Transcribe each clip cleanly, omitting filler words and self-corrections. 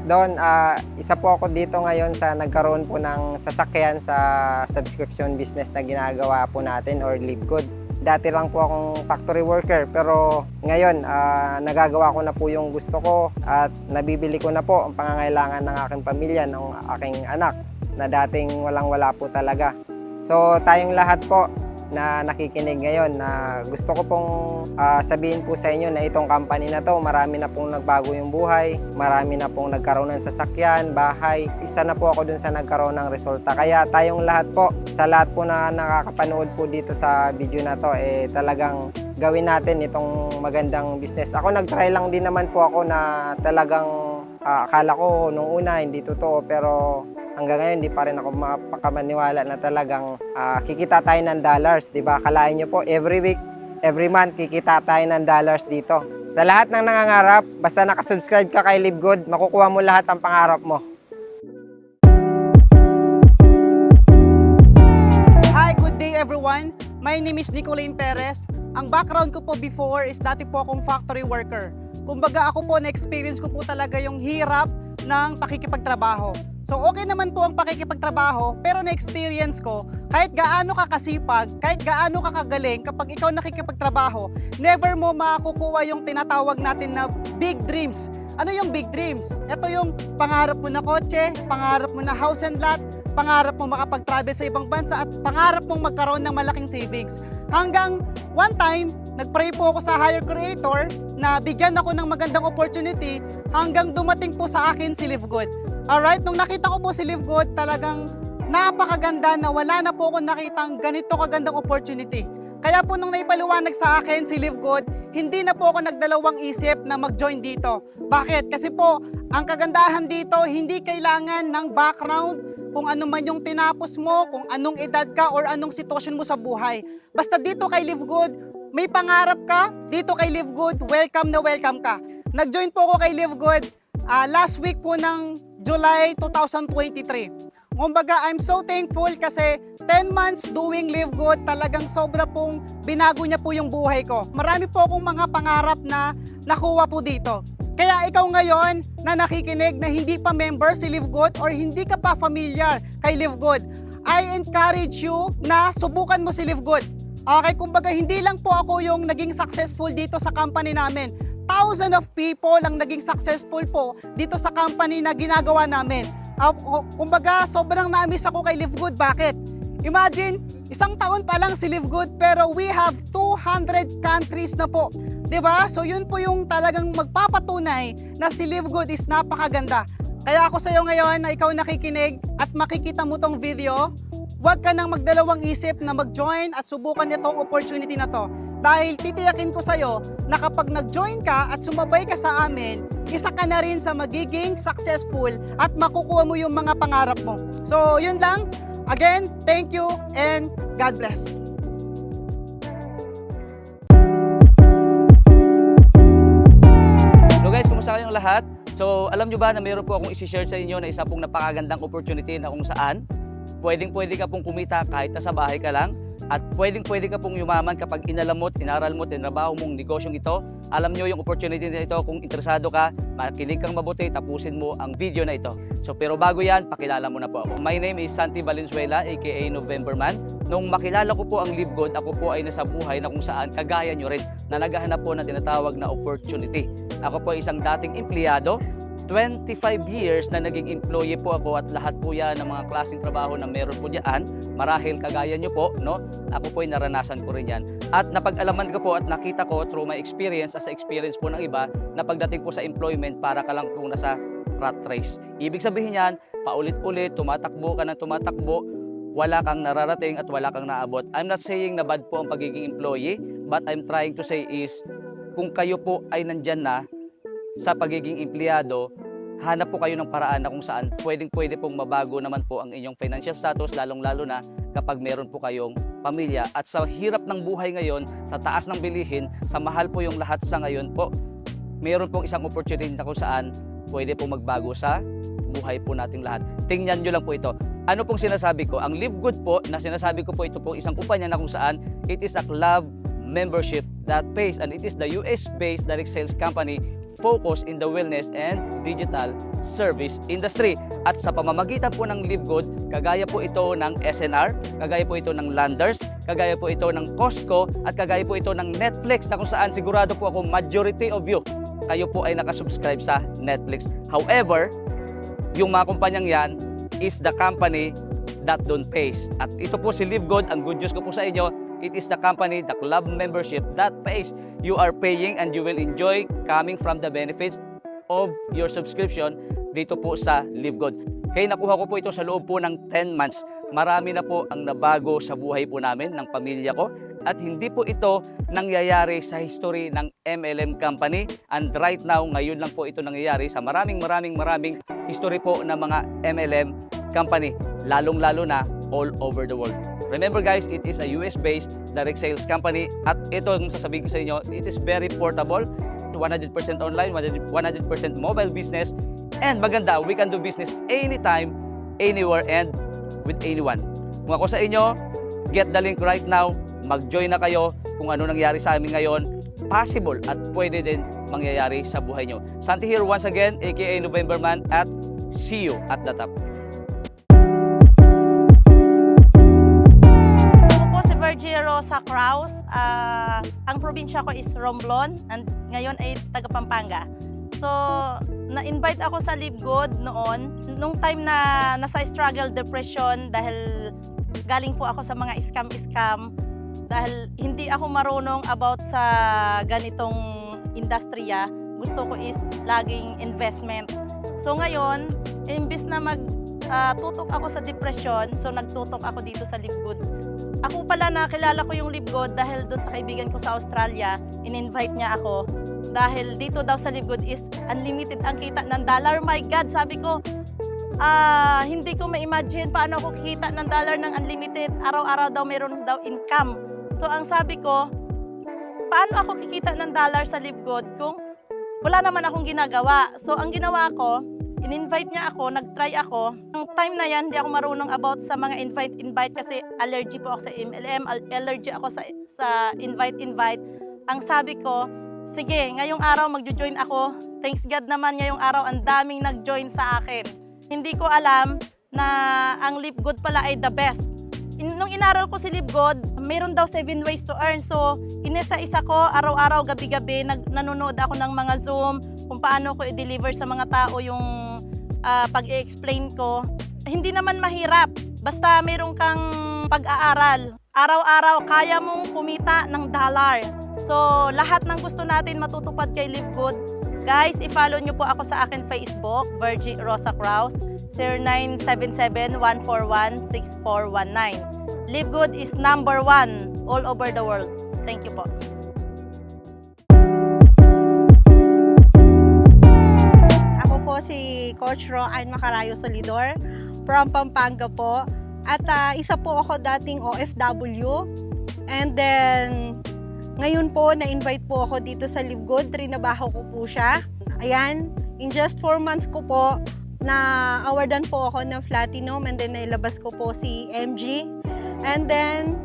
Don, isa po ako dito ngayon sa nagkaroon po ng sasakyan sa subscription business na ginagawa po natin or Live Good. Dati lang po akong factory worker pero ngayon nagagawa ko na po yung gusto ko at nabibili ko na po ang pangangailangan ng aking pamilya, ng aking anak na dating walang-wala po talaga. So tayong lahat po na nakikinig ngayon na gusto ko pong sabihin po sa inyo na itong company na to marami na pong nagbago yung buhay, marami na pong nagkaroon ng sasakyan, bahay. Isa na po ako dun sa nagkaroon ng resulta. Kaya tayong lahat po, sa lahat po na nakakapanood po dito sa video na to, talagang gawin natin itong magandang business. Ako nag-try lang din naman po ako na talagang akala ko nung una hindi totoo pero hanggang ngayon hindi pa rin ako mapakamaniwala na talagang kikita tayo ng dollars, di ba? Kalain nyo po, every week, every month, kikita tayo ng dollars dito. Sa lahat ng nangangarap, basta nakasubscribe ka kay Live Good, makukuha mo lahat ang pangarap mo. Hi, good day everyone. My name is Nicolene Perez. Ang background ko po before is dati po akong factory worker. Kumbaga ako po, na-experience ko po talaga yung hirap ng pakikipagtrabaho. So okay naman po ang pakikipagtrabaho, pero na-experience ko, kahit gaano ka kasipag, kahit gaano ka kagaling, kapag ikaw nakikipagtrabaho, never mo makukuha yung tinatawag natin na big dreams. Ano yung big dreams? Ito yung pangarap mo na kotse, pangarap mo na house and lot, pangarap mo makapag-travel sa ibang bansa, at pangarap mong magkaroon ng malaking savings. Hanggang one time, nag-pray po ako sa higher creator na bigyan ako ng magandang opportunity hanggang dumating po sa akin si Live Good. Alright, nung nakita ko po si Live Good, talagang napakaganda na wala na po akong nakitang ganito kagandang opportunity. Kaya po nung naipaliwanag sa akin si Live Good, hindi na po ako nagdalawang isip na mag-join dito. Bakit? Kasi po, ang kagandahan dito, hindi kailangan ng background, kung ano man yung tinapos mo, kung anong edad ka or anong sitwasyon mo sa buhay. Basta dito kay Live Good, may pangarap ka, dito kay Live Good, welcome na welcome ka. Nag-join po ako kay Live Good last week po ng July 2023. Kumbaga, I'm so thankful kasi 10 months doing Live Good, talagang sobra pong binago niya po yung buhay ko. Marami po akong mga pangarap na nakuha po dito. Kaya ikaw ngayon na nakikinig na hindi pa member si Live Good or hindi ka pa familiar kay Live Good, I encourage you na subukan mo si Live Good. Okay, kumbaga hindi lang po ako yung naging successful dito sa company namin. Thousands of people ang naging successful po dito sa company na ginagawa namin. Kumbaga, sobrang na-miss ako kay Live Good. Bakit? Imagine, isang taon pa lang si Live Good pero we have 200 countries na po. Diba? So yun po yung talagang magpapatunay na si Live Good is napakaganda. Kaya ako sa iyo ngayon na ikaw nakikinig at makikita mo tong video, huwag ka nang magdalawang isip na mag-join at subukan itong opportunity na to. Dahil titiyakin ko sa'yo na kapag nag-join ka at sumabay ka sa amin, isa ka na rin sa magiging successful at makukuha mo yung mga pangarap mo. So yun lang. Again, thank you and God bless. Hello guys, kumusta kayong lahat? So alam nyo ba na mayroon po akong isi-share sa inyo na isa pong napakagandang opportunity na kung saan pwedeng-pwede ka pong kumita kahit nasa bahay ka lang. At pwedeng-pwede ka pong yumaman kapag inaral mo, tinrabaho mong negosyong ito. Alam nyo yung opportunity na ito, kung interesado ka, makinig kang mabuti, tapusin mo ang video na ito. So pero bago yan, pakilala mo na po ako. My name is Santi Valenzuela, aka November Man. Nung makilala ko po ang Live Good, ako po ay nasa buhay na kung saan kagaya nyo rin na naghahanap po ng tinatawag na opportunity. Ako po ay isang dating empleyado, 25 years na naging employee po ako at lahat po yan ng mga klaseng trabaho na meron po diyan, marahil kagaya nyo po, no? Ako po ay naranasan ko rin yan. At napag-alaman ko po at nakita ko through my experience as experience po ng iba na pagdating po sa employment, para ka lang po nasa rat race. Ibig sabihin yan, paulit-ulit, tumatakbo ka ng tumatakbo, wala kang nararating at wala kang naabot. I'm not saying na bad po ang pagiging employee, but I'm trying to say is, kung kayo po ay nandyan na sa pagiging empleyado, hanap po kayo ng paraan na kung saan pwede pong mabago naman po ang inyong financial status, lalong-lalo na kapag meron po kayong pamilya. At sa hirap ng buhay ngayon, sa taas ng bilihin, sa mahal po yung lahat sa ngayon po, meron pong isang opportunity na kung saan pwede pong magbago sa buhay po nating lahat. Tingnan nyo lang po ito. Ano pong sinasabi ko? Ang Live Good po, na sinasabi ko po, ito po isang kumpanya na kung saan it is a club membership that pays, and it is the US-based direct sales company focus in the wellness and digital service industry. At sa pamamagitan po ng Live Good, kagaya po ito ng SNR, kagaya po ito ng Landers, kagaya po ito ng Costco, at kagaya po ito ng Netflix, na kung saan sigurado po ako majority of you, kayo po ay nakasubscribe sa Netflix. However, yung mga kumpanyang yan is the company that don't pays. At ito po si Live Good, ang good news ko po sa inyo, it is the company, the club membership that pays. You are paying and you will enjoy coming from the benefits of your subscription dito po sa Live Good. Kaya nakuha ko po ito sa loob po ng 10 months. Marami na po ang nabago sa buhay po namin, ng pamilya ko. At hindi po ito nangyayari sa history ng MLM company. And right now, ngayon lang po ito nangyayari sa maraming history po ng mga MLM company. Lalong-lalo na all over the world. Remember guys, it is a US-based direct sales company, at ito ang sasabihin ko sa inyo, it is very portable, 100% online, 100% mobile business, and maganda, we can do business anytime, anywhere, and with anyone. Kung ako sa inyo, get the link right now, mag-join na kayo. Kung ano nangyari sa amin ngayon, possible at pwede din mangyayari sa buhay nyo. Santi here once again, aka November Man, at see you at the top. Virgie Rosa Kraus. Ang probinsya ko is Romblon, and ngayon ay taga Pampanga. So, na-invite ako sa Live Good noon, nung time na nasa struggle depression dahil galing po ako sa mga scam dahil hindi ako marunong about sa ganitong industriya. Gusto ko is laging investment. So ngayon, imbis na tutok ako sa depression, so nagtutok ako dito sa Live Good. Ako pala nakilala ko yung Live Good dahil doon sa kaibigan ko sa Australia, in-invite niya ako. Dahil dito daw sa Live Good is unlimited ang kita ng dollar. My God, sabi ko, hindi ko ma-imagine paano ako kikita ng dollar ng unlimited. Araw-araw daw meron daw income. So ang sabi ko, paano ako kikita ng dollar sa Live Good kung wala naman akong ginagawa? So ang ginawa ko, in-invite niya ako, nag-try ako. Ang time na yan, hindi ako marunong about sa mga invite kasi allergy po ako sa MLM, allergy ako sa invite. Ang sabi ko, sige, ngayong araw magjo-join ako. Thanks God naman ngayong araw, ang daming nag-join sa akin. Hindi ko alam na ang Live Good pala ay the best. Nung inaral ko si Live Good, mayroon daw 7 ways to earn. So, inisa-isa ko, araw-araw, gabi-gabi, nanonood ako ng mga Zoom, kung paano ko i-deliver sa mga tao yung pag-i-explain ko. Hindi naman mahirap, basta meron kang pag-aaral. Araw-araw, kaya mong kumita ng dollar. So, lahat ng gusto natin matutupad kay Live Good. Guys, i-follow nyo po ako sa akin Facebook, Virgie Rosa Kraus, 0977-141-6419. Live Good is number 1 all over the world. Thank you po. Si Coach Roan Macarayo Solidor from Pampanga po. At isa po ako dating OFW. And then, ngayon po, na-invite po ako dito sa Live Good. Trinabaho ko po siya. Ayan, in just 4 months ko po, na-awardan po ako ng Platinum, and then nailabas ko po si MG. And then,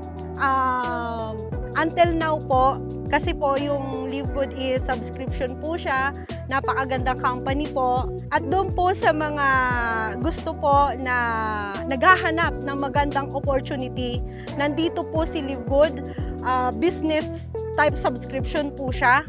until now po, kasi po yung Live Good is subscription po siya, napakagandang company po. At doon po sa mga gusto po na naghahanap ng magandang opportunity, nandito po si Live Good, business type subscription po siya.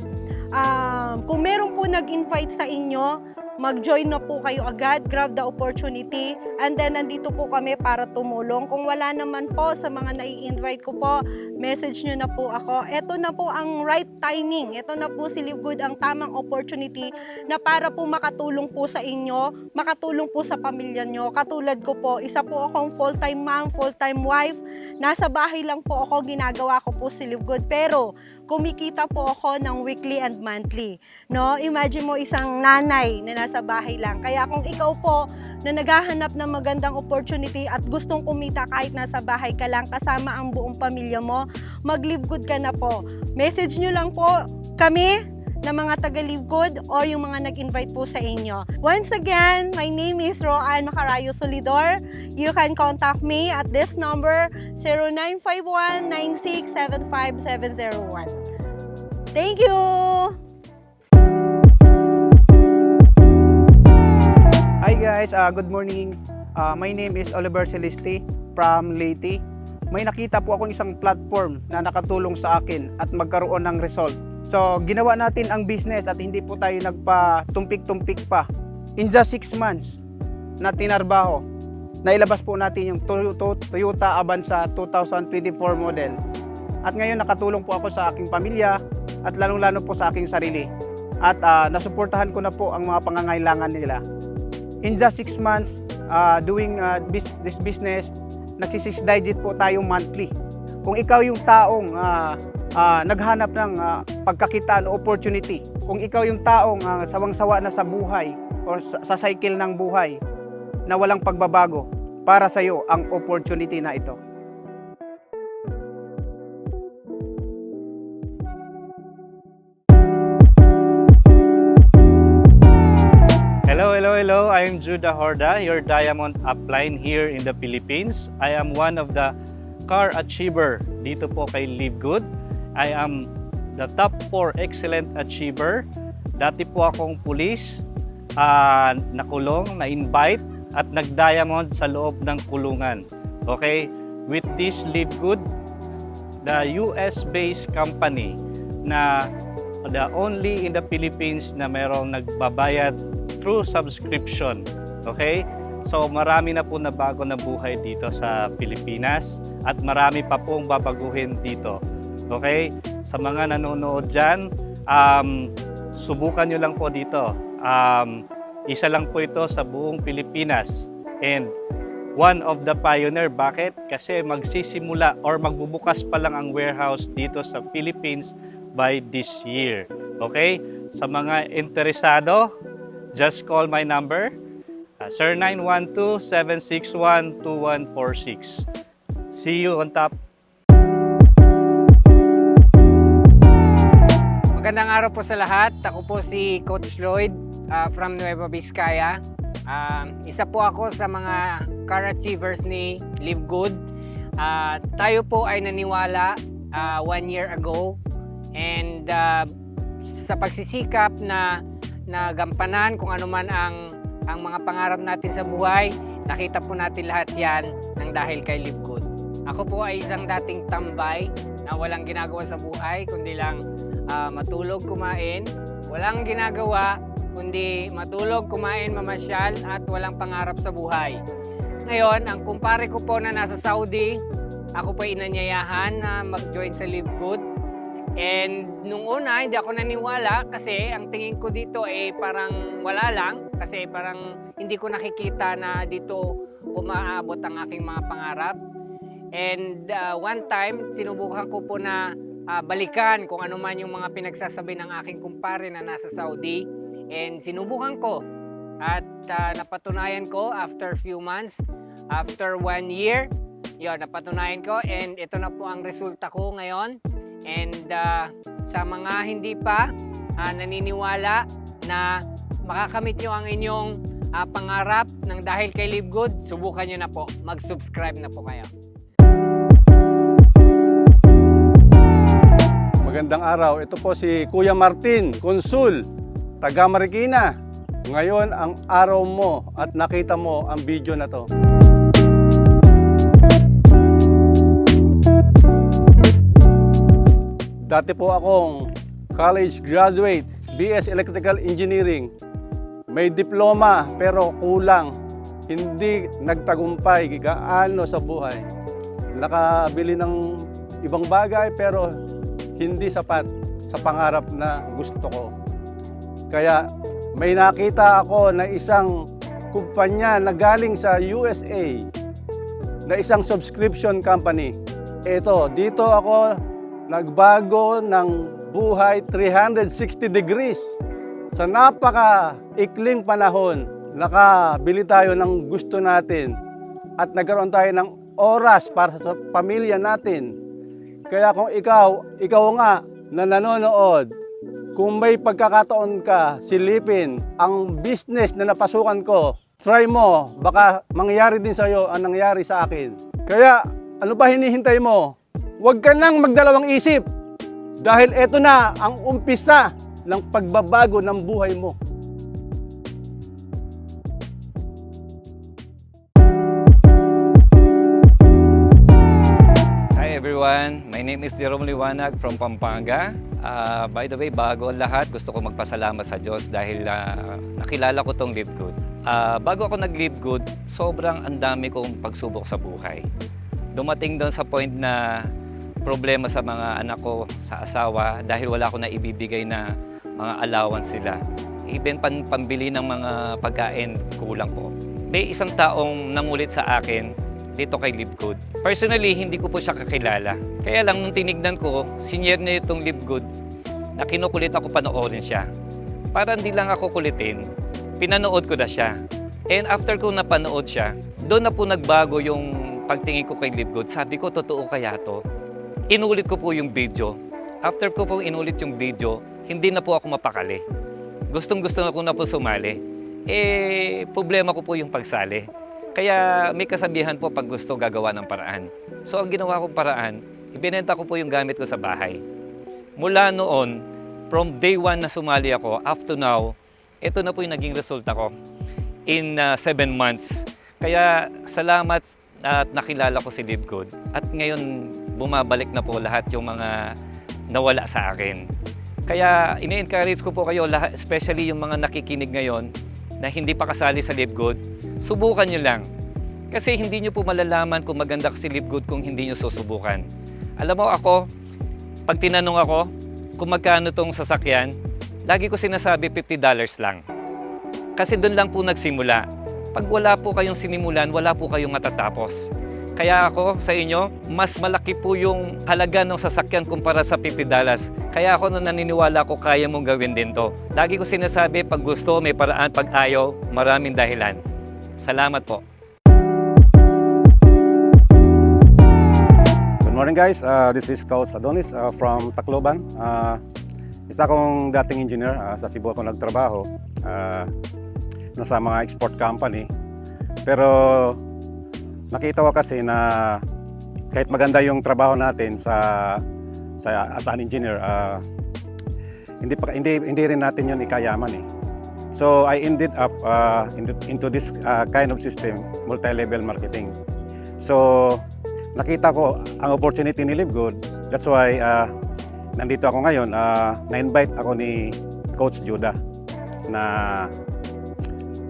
Kung meron po nag-invite sa inyo, mag-join na po kayo agad, grab the opportunity, and then nandito po kami para tumulong. Kung wala naman po sa mga nai-invite ko po, message nyo na po ako. Ito na po ang right timing, ito na po si Live Good, ang tamang opportunity na para po makatulong po sa inyo, makatulong po sa pamilya nyo. Katulad ko po, isa po akong full-time mom, full-time wife, nasa bahay lang po ako, ginagawa ko po si Live Good, pero kumikita po ako ng weekly and monthly. No? Imagine mo isang nanay na nasa bahay lang. Kaya kung ikaw po na naghahanap ng magandang opportunity at gustong kumita kahit nasa bahay ka lang kasama ang buong pamilya mo, mag-Live Good ka na po. Message nyo lang po kami na mga taga-Live Good or yung mga nag-invite po sa inyo. Once again, my name is Roan Macarayo Solidor. You can contact me at this number 0951-9675-701. Thank you! Hi guys, good morning. My name is Oliver Celeste from Leyte. May nakita po akong isang platform na nakatulong sa akin at magkaroon ng result. So, ginawa natin ang business at hindi po tayo nagpa-tumpik-tumpik pa. In just 6 months na tinarbaho, nailabas po natin yung Toyota Avanza 2024 model. At ngayon nakatulong po ako sa aking pamilya at lalong-lalo po sa aking sarili. At nasuportahan ko na po ang mga pangangailangan nila. In just 6 months doing this business, nagsi-6 digit po tayo monthly. Kung ikaw yung taong naghanap ng pagkakitaan o opportunity, kung ikaw yung taong sawang-sawa na sa buhay o sa cycle ng buhay na walang pagbabago, para sa iyo ang opportunity na ito. Hello, I am Judah Horda, your diamond upline here in the Philippines. I am one of the car achiever dito po kay Live Good. I am the top 4 excellent achiever. Dati po akong pulis, nakulong, na-invite at nag-diamond sa loob ng kulungan. Okay, with this Live Good, the US-based company na the only in the Philippines na merong nagbabayad through subscription. Okay? So marami na po na bago na buhay dito sa Pilipinas at marami pa pong babaguhin dito. Okay? Sa mga nanonood dyan, subukan nyo lang po dito. Isa lang po ito sa buong Pilipinas. And one of the pioneer. Bakit? Kasi magsisimula or magbubukas pa lang ang warehouse dito sa Philippines by this year. Okay? Sa mga interesado, just call my number, 0912-761-2146. See you on top. Magandang araw po sa lahat. Ako po si Coach Lloyd from Nueva Vizcaya. Isa po ako sa mga car achievers ni Live Good. Tayo po ay naniwala 1 year ago, and sa pagsisikap na gampanan kung ano man ang mga pangarap natin sa buhay, nakita po natin lahat yan ng dahil kay Live Good. Ako po ay isang dating tambay na walang ginagawa sa buhay kundi lang matulog, kumain. Walang ginagawa kundi matulog, kumain, mamasyal at walang pangarap sa buhay. Ngayon, ang kumpare ko po na nasa Saudi, ako po inanyayahan na mag-join sa Live Good. And nung una, hindi ako naniwala kasi ang tingin ko dito ay parang wala lang. Kasi parang hindi ko nakikita na dito umaabot ang aking mga pangarap. And one time, sinubukan ko po na balikan kung ano man yung mga pinagsasabi ng aking kumpare na nasa Saudi. And sinubukan ko. At napatunayan ko after few months, after 1 year, yun, napatunayan ko. And ito na po ang resulta ko ngayon. And sa mga hindi pa naniniwala na makakamit nyo ang inyong pangarap ng dahil kay Live Good, subukan nyo na po. Mag-subscribe na po kayo. Magandang araw. Ito po si Kuya Martin Consul, taga Marikina. Ngayon ang araw mo at nakita mo ang video na to. Dati po akong college graduate, BS Electrical Engineering. may diploma pero kulang, hindi nagtagumpay gaano sa buhay. Nakabili ng ibang bagay pero hindi sapat sa pangarap na gusto ko. Kaya may nakita ako na isang kumpanya na galing sa USA, na isang subscription company. Dito ako nagbago ng buhay 360 degrees. Sa napaka-ikling panahon, nakabili tayo ng gusto natin at nagkaroon tayo ng oras para sa pamilya natin. Kaya kung ikaw nga na nanonood, kung may pagkakataon ka, silipin ang business na napasukan ko, try mo, baka mangyari din sa'yo ang nangyari sa akin. Kaya, ano ba hinihintay mo? Huwag ka nang magdalawang isip dahil eto na ang umpisa ng pagbabago ng buhay mo. Hi everyone, my name is Jerome Liwanag from Pampanga. By the way, bago ang lahat, gusto ko magpasalamat sa Diyos dahil nakilala ko tong Live Good. Bago ako nag-Live Good, sobrang ang dami kong pagsubok sa buhay. Dumating doon sa point na problema sa mga anak ko, sa asawa, dahil wala ko na ibibigay na mga allowance sila. Even pambili ng mga pagkain, kulang po. May isang taong nangulit sa akin dito kay Live Good. Personally, hindi ko po siya kakilala. Kaya lang nung tinignan ko, sinyer niya itong Live Good, na kinukulit ako panoorin siya. Para hindi lang ako kulitin, pinanood ko na siya. And after ko napanood siya, doon na po nagbago yung pagtingin ko kay Live Good. Sabi ko, totoo kaya to? Inulit ko po yung video. After ko po inulit yung video, hindi na po ako mapakali. Gustong-gusto ko na po sumali. Problema ko po yung pagsali. Kaya may kasabihan po pag gusto gagawa ng paraan. So ang ginawa kong paraan, ibinenta ko po yung gamit ko sa bahay. Mula noon, from day 1 na sumali ako, up to now, ito na po yung naging resulta ko in 7 months. Kaya salamat at nakilala ko si Live Good. At ngayon, bumabalik na po lahat yung mga nawala sa akin. Kaya ini-encourage ko po kayo, especially yung mga nakikinig ngayon na hindi pa kasali sa Live Good, subukan nyo lang. Kasi hindi nyo po malalaman kung maganda si Live Good kung hindi nyo susubukan. Alam mo ako, pag tinanong ako kung magkano tong sasakyan, lagi ko sinasabi $50 lang. Kasi doon lang po nagsimula. Pag wala po kayong sinimulan, wala po kayong matatapos. Kaya ako sa inyo, mas malaki po yung halaga ng sasakyan kumpara sa $50. Kaya ako naniniwala ko kaya mong gawin din to. Lagi ko sinasabi, pag gusto, may paraan, pag ayaw, maraming dahilan. Salamat po. Good morning guys, this is Coach Adonis from Tacloban. Isa akong dating engineer, sa Cebu ako nagtrabaho, nasa mga export company. Pero nakita ko kasi na kahit maganda yung trabaho natin as an engineer, hindi rin natin yun ikayaman eh. So I ended up into this kind of system, multi-level marketing. So nakita ko ang opportunity ni Live Good. That's why nandito ako ngayon. Na-invite ako ni Coach Judah na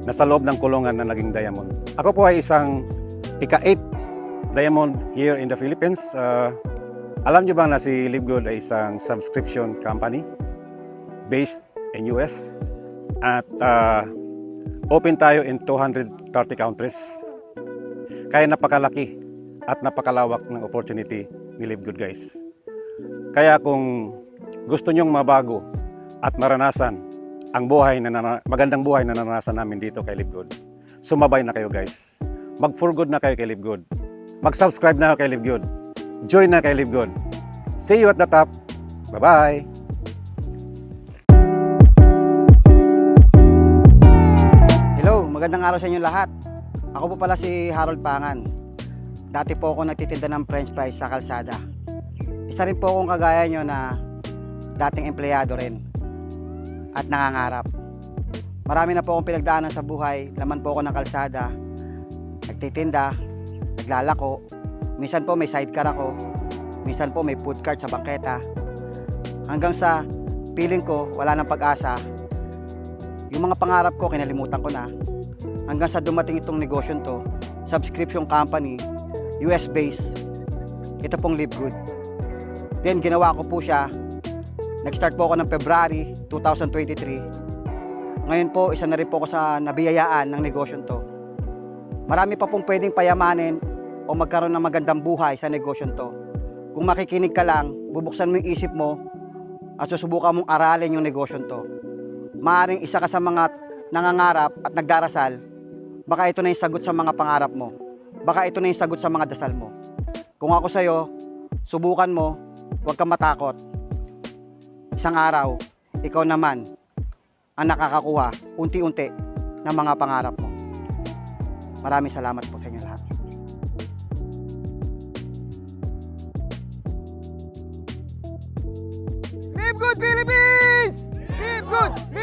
nasa loob ng kulungan na naging Diamond. Ako po ay isang ika-8 Diamond here in the Philippines. Alam nyo ba na si Live Good ay isang subscription company based in US? At open tayo in 230 countries. Kaya napakalaki at napakalawak ng opportunity ni Live Good guys. Kaya kung gusto nyong mabago at maranasan ang magandang buhay na naranasan namin dito kay Live Good, sumabay na kayo guys. Mag-for good na kayo kay Live Good. Mag-subscribe na kayo kay Live Good. Join na kay Live Good. See you at the top. Bye-bye! Hello, magandang araw sa inyo lahat. Ako po pala si Harold Pangan. Dati po ako nagtitinda ng french fries sa kalsada. Isa rin po akong kagaya nyo na dating empleyado rin at nangangarap. Marami na po akong pinagdaanan sa buhay. Laman po ako ng kalsada, nagtitinda, naglalako. Minsan po may sidecar ako, minsan po may food cart sa bangketa. Hanggang sa feeling ko wala nang pag-asa, Yung mga pangarap ko, kinalimutan ko na. Hanggang sa dumating itong negosyo to, subscription company, US-based. Ito pong Live Good. Then ginawa ko po siya. Nag-start po ako ng February 2023. Ngayon po, isa na rin po ako sa nabiyayaan ng negosyo to. Marami pa pong pwedeng payamanin o magkaroon ng magandang buhay sa negosyo to. Kung makikinig ka lang, bubuksan mo yung isip mo at susubukan mong aralin yung negosyo to. Maaring isa ka sa mga nangangarap at nagdarasal, baka ito na yung sagot sa mga pangarap mo. Baka ito na yung sagot sa mga dasal mo. Kung ako sa'yo, subukan mo, huwag kang matakot. Isang araw, ikaw naman ang nakakakuha unti-unti ng mga pangarap mo. Maraming salamat po sa inyo lahat. Live Good Philippines! Live Good!